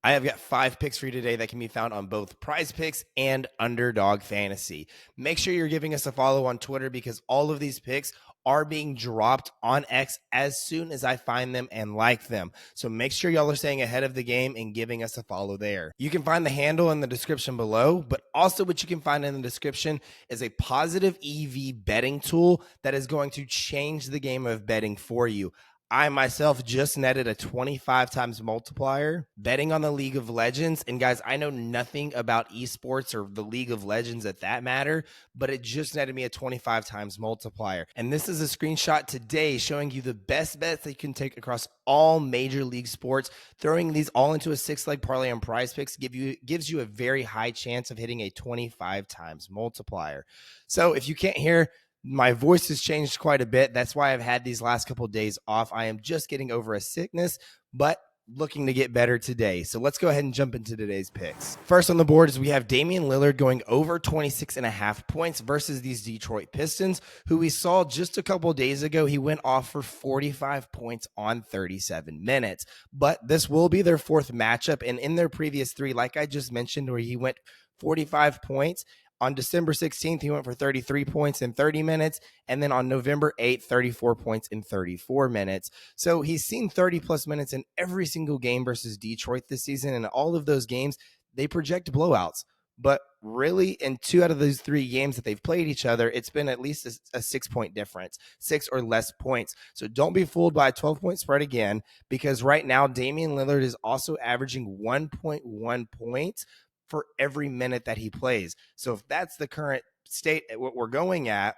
I have got 5 picks for you today that can be found on both PrizePicks and Underdog Fantasy. Make sure you're giving us a follow on Twitter because all of these picks are being dropped on X as soon as I find them and like them. So make sure y'all are staying ahead of the game and giving us a follow there. You can find the handle in the description below, but also what you can find in the description is a positive EV betting tool that is going to change the game of betting for you. I myself just netted a 25 times multiplier betting on the League of Legends. And guys, I know nothing about esports or the League of Legends at that matter, but it just netted me a 25 times multiplier. And this is a screenshot today showing you the best bets that you can take across all major league sports. Throwing these all into a 6-leg parlay on PrizePicks gives you a very high chance of hitting a 25 times multiplier. So if you can't hear, my voice has changed quite a bit. That's why I've had these last couple of days off. I am just getting over a sickness, but looking to get better today. So let's go ahead and jump into today's picks. First on the board is we have Damian Lillard going over 26.5 points versus these Detroit Pistons, who we saw just a couple of days ago. He went off for 45 points on 37 minutes. But this will be their fourth matchup. And in their previous 3, like I just mentioned, where he went 45 points, on December 16th, he went for 33 points in 30 minutes. And then on November 8th, 34 points in 34 minutes. So he's seen 30-plus minutes in every single game versus Detroit this season. And all of those games, they project blowouts. But really, in 2 out of those 3 games that they've played each other, it's been at least a 6-point difference, 6 or less points. So don't be fooled by a 12-point spread again, because right now, Damian Lillard is also averaging 1.1 points for every minute that he plays. So if that's the current state at what we're going at,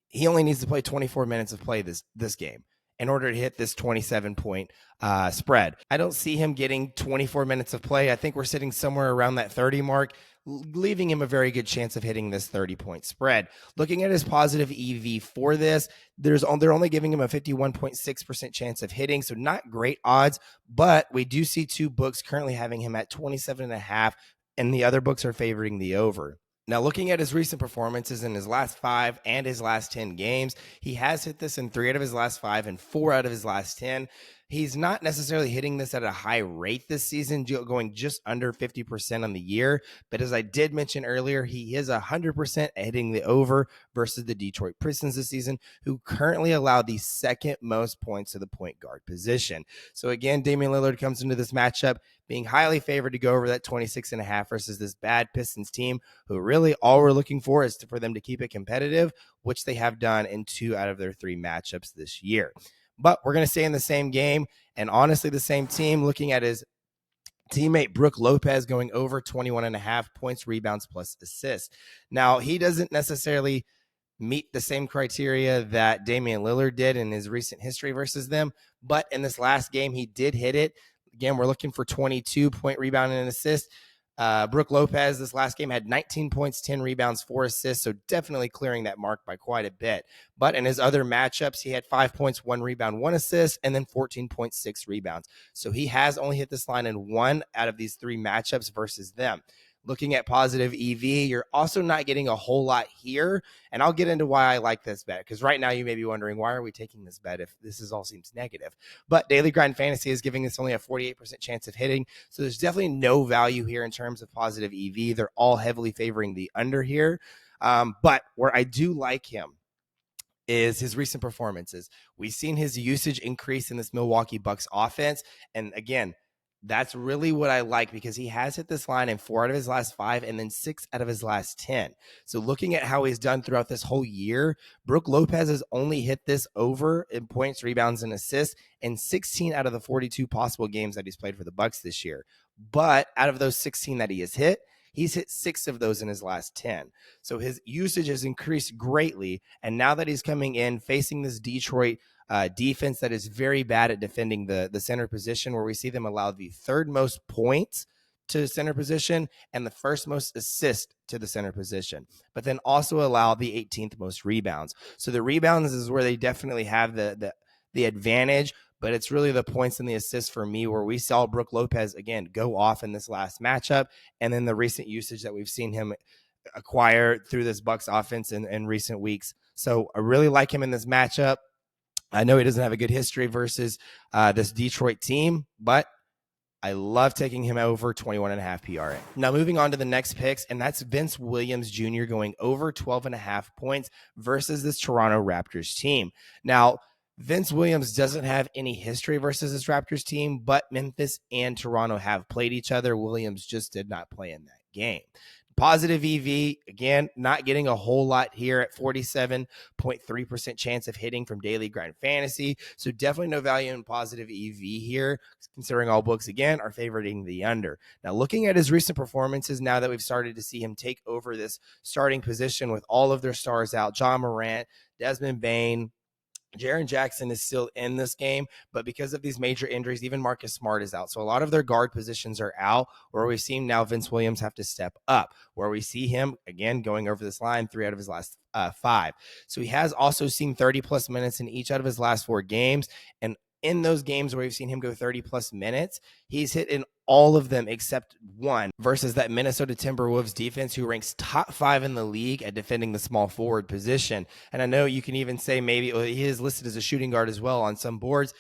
he only needs to play 24 minutes of play this game in order to hit this 27-point spread. I don't see him getting 24 minutes of play. I think we're sitting somewhere around that 30 mark, leaving him a very good chance of hitting this 30-point spread. Looking at his positive EV for this, they're only giving him a 51.6% chance of hitting, so not great odds, but we do see 2 books currently having him at 27.5, and the other books are favoring the over. Now, looking at his recent performances in his last 5 and his last 10 games, he has hit this in 3 out of his last 5 and 4 out of his last 10. He's not necessarily hitting this at a high rate this season, going just under 50% on the year. But as I did mention earlier, he is 100% hitting the over versus the Detroit Pistons this season, who currently allow the second most points to the point guard position. So again, Damian Lillard comes into this matchup being highly favored to go over that 26.5 versus this bad Pistons team, who really all we're looking for is for them to keep it competitive, which they have done in 2 out of their 3 matchups this year. But we're going to stay in the same game and honestly the same team, looking at his teammate Brook Lopez going over 21.5 points, rebounds, plus assists. Now, he doesn't necessarily meet the same criteria that Damian Lillard did in his recent history versus them, but in this last game, he did hit it. Again, we're looking for 22-point rebound and assist. Brook Lopez this last game had 19 points, 10 rebounds, 4 assists, so definitely clearing that mark by quite a bit. But in his other matchups, he had 5 points, 1 rebound, 1 assist, and then 14.6 rebounds. So he has only hit this line in 1 out of these 3 matchups versus them. Looking at positive EV, you're also not getting a whole lot here. And I'll get into why I like this bet, because right now you may be wondering, why are we taking this bet if all seems negative? But Daily Grind Fantasy is giving this only a 48% chance of hitting. So there's definitely no value here in terms of positive EV. They're all heavily favoring the under here. But where I do like him is his recent performances. We've seen his usage increase in this Milwaukee Bucks offense. And again, that's really what I like, because he has hit this line in 4 out of his last 5 and then 6 out of his last 10. So looking at how he's done throughout this whole year, Brook Lopez has only hit this over in points, rebounds, and assists in 16 out of the 42 possible games that he's played for the Bucks this year. But out of those 16 that he has hit, he's hit 6 of those in his last 10. So his usage has increased greatly. And now that he's coming in, facing this Detroit defense that is very bad at defending the center position, where we see them allow the 3rd most points to center position and the 1st most assists to the center position, but then also allow the 18th most rebounds. So the rebounds is where they definitely have the advantage, but it's really the points and the assists for me, where we saw Brook Lopez, again, go off in this last matchup, and then the recent usage that we've seen him acquire through this Bucks offense in recent weeks. So I really like him in this matchup. I know he doesn't have a good history versus this Detroit team, but I love taking him over 21.5 PRA. Now, moving on to the next picks, and that's Vince Williams Jr. going over 12.5 points versus this Toronto Raptors team. Now, Vince Williams doesn't have any history versus this Raptors team, but Memphis and Toronto have played each other. Williams just did not play in that game. Positive EV, again, not getting a whole lot here at 47.3% chance of hitting from Daily Grind Fantasy. So definitely no value in positive EV here, considering all books, again, are favoriting the under. Now, looking at his recent performances, now that we've started to see him take over this starting position with all of their stars out, John Morant, Desmond Bane, Jaren Jackson is still in this game, but because of these major injuries, even Marcus Smart is out. So a lot of their guard positions are out, where we've seen now Vince Williams have to step up, where we see him, again, going over this line 3 out of his last 5. So he has also seen 30-plus minutes in each out of his last 4 games, and in those games where we've seen him go 30-plus minutes, he's hit in all of them except one versus that Minnesota Timberwolves defense, who ranks top 5 in the league at defending the small forward position. And I know you can even say maybe he is listed as a shooting guard as well on some boards.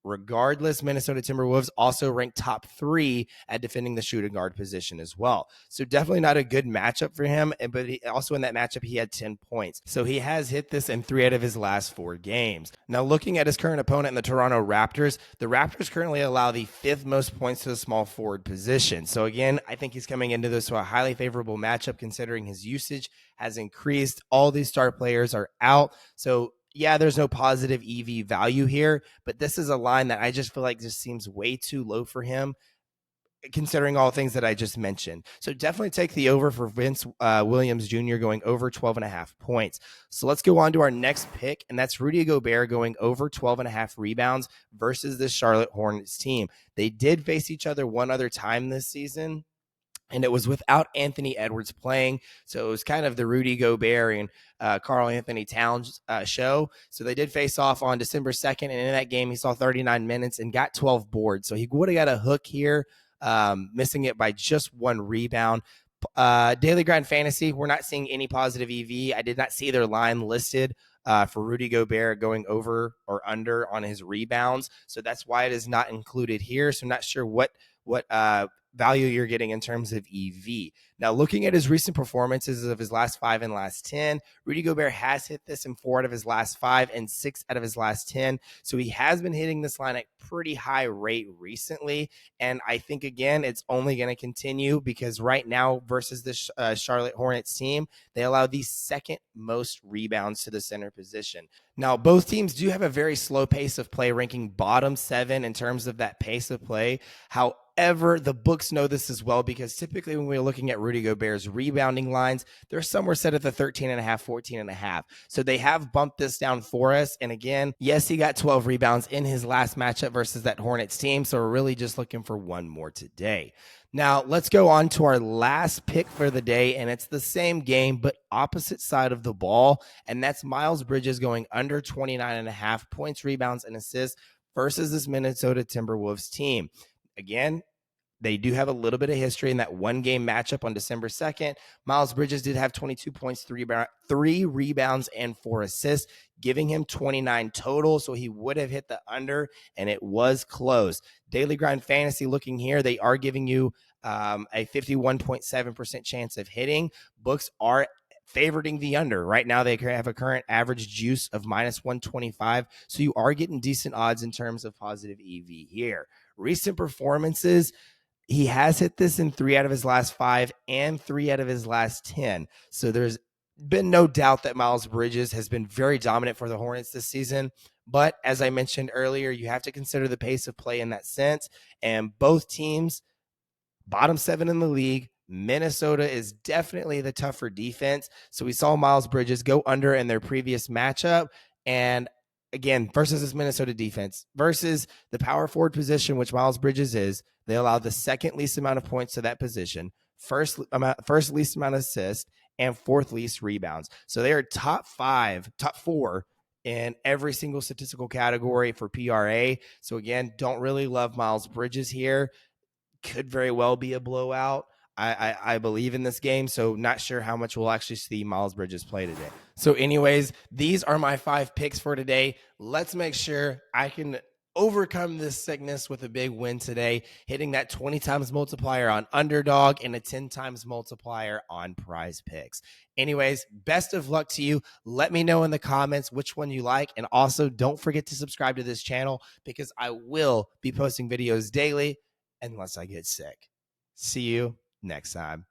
Regardless, Minnesota Timberwolves also ranked top 3 at defending the shooting guard position as well. So definitely not a good matchup for him, but also in that matchup, he had 10 points. So he has hit this in 3 out of his last 4 games. Now, looking at his current opponent in the Toronto Raptors, the Raptors currently allow the 5th most points to the small forward position. So again, I think he's coming into this to a highly favorable matchup, considering his usage has increased. All these star players are out. So yeah, there's no positive EV value here, but this is a line that I just feel like just seems way too low for him, considering all things that I just mentioned. So definitely take the over for Vince Williams Jr. going over 12.5 points. So let's go on to our next pick, and that's Rudy Gobert going over 12.5 rebounds versus the Charlotte Hornets team. They did face each other one other time this season, and it was without Anthony Edwards playing. So it was kind of the Rudy Gobert and Karl Anthony Towns show. So they did face off on December 2nd. And in that game, he saw 39 minutes and got 12 boards. So he would have got a hook here, missing it by just 1 rebound. Daily Grind Fantasy, we're not seeing any positive EV. I did not see their line listed for Rudy Gobert going over or under on his rebounds. So that's why it is not included here. So I'm not sure what value you're getting in terms of EV. Now, looking at his recent performances of his last 5 and last 10, Rudy Gobert has hit this in 4 out of his last 5 and 6 out of his last 10. So he has been hitting this line at pretty high rate recently. And I think, again, it's only going to continue because right now versus the Charlotte Hornets team, they allow the 2nd most rebounds to the center position. Now, both teams do have a very slow pace of play, ranking bottom 7 in terms of that pace of play. However, the books know this as well, because typically when we're looking at Rudy Gobert's rebounding lines, they're somewhere set at the 13.5, 14.5. So they have bumped this down for us. And again, yes, he got 12 rebounds in his last matchup versus that Hornets team. So we're really just looking for one more today. Now, let's go on to our last pick for the day, and it's the same game, but opposite side of the ball, and that's Miles Bridges going under 29.5 points, rebounds, and assists versus this Minnesota Timberwolves team. Again, they do have a little bit of history in that 1-game matchup on December 2nd. Miles Bridges did have 22 points, 3 rebounds, and 4 assists, giving him 29 total. So he would have hit the under, and it was close. Daily Grind Fantasy, looking here, they are giving you a 51.7% chance of hitting. Books are favoriting the under. Right now, they have a current average juice of minus 125. So you are getting decent odds in terms of positive EV here. Recent performances, he has hit this in 3 out of his last 5 and 3 out of his last 10. So there's been no doubt that Miles Bridges has been very dominant for the Hornets this season. But as I mentioned earlier, you have to consider the pace of play in that sense. And both teams, bottom 7 in the league. Minnesota is definitely the tougher defense. So we saw Miles Bridges go under in their previous matchup. And again, versus this Minnesota defense, versus the power forward position, which Miles Bridges is, they allow the 2nd least amount of points to that position, first least amount of assists, and 4th least rebounds. So they are top 4 in every single statistical category for PRA. So again, don't really love Miles Bridges here. Could very well be a blowout. I believe in this game, so not sure how much we'll actually see Miles Bridges play today. So anyways, these are my 5 picks for today. Let's make sure I can overcome this sickness with a big win today, hitting that 20 times multiplier on underdog and a 10 times multiplier on PrizePicks. Anyways, best of luck to you. Let me know in the comments which one you like. And also don't forget to subscribe to this channel because I will be posting videos daily unless I get sick. See you next time.